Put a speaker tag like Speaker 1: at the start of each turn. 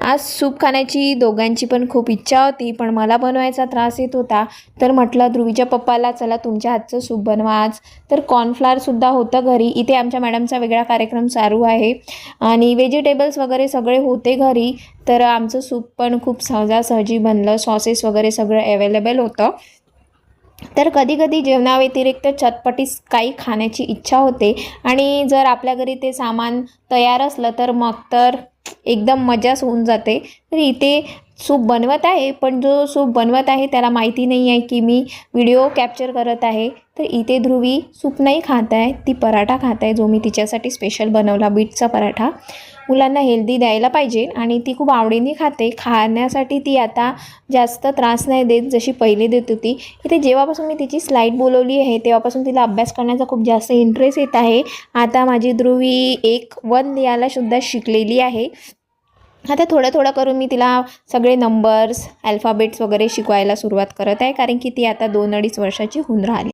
Speaker 1: आज सूप खाण्याची दोघांची पण खूप इच्छा होती, पण मला बनवायचा त्रास येत होता. तर म्हटलं ध्रुवीच्या पप्पाला, चला तुमच्या हातचं सूप बनवा आज. तर कॉर्नफ्लॉवरसुद्धा होतं घरी. इथे आमच्या मॅडमचा वेगळा कार्यक्रम चालू आहे आणि व्हेजिटेबल्स वगैरे सगळे होते घरी. तर आमचं सूप पण खूप सहजासहजी बनलं. सॉसेस वगैरे सगळं अवेलेबल होतं. तर कधी-कधी जेवणाव्यतिरिक्त चटपटीस काही खाण्याची इच्छा होते आणि जर आपल्या घरी ते सामान तयार असलं तर मग तर एकदम मजाच होऊन जाते. तर इथे सूप बनवत आहे, पण जो सूप बनवत आहे त्याला माहिती नाही आहे की मी व्हिडिओ कॅप्चर करत आहे. तर इथे ध्रुवी सूप नाही खात आहे, ती पराठा खात आहे, जो मी तिच्यासाठी स्पेशल बनवला बीटचा पराठा. मुलांना हेल्दी द्यायला पाहिजे आणि ती खूप आवडीने खाते. खाण्यासाठी ती आता जास्त त्रास नाही देत जशी पहिले देत होती. इथे जेव्हापासून मी तिची स्लाईड बोलवली आहे तेव्हापासून तिला अभ्यास करण्याचा खूप जास्त इंटरेस्ट येत आहे. आता माझी ध्रुवी 1-1 लिहायला सुद्धा शिकलेली आहे. आता थोडं करून मी तिला सगळे नंबर्स, अल्फाबेट्स वगैरे शिकवायला सुरुवात करत आहे, कारण की ती आता 2-2.5 वर्षाची होऊन राहिली.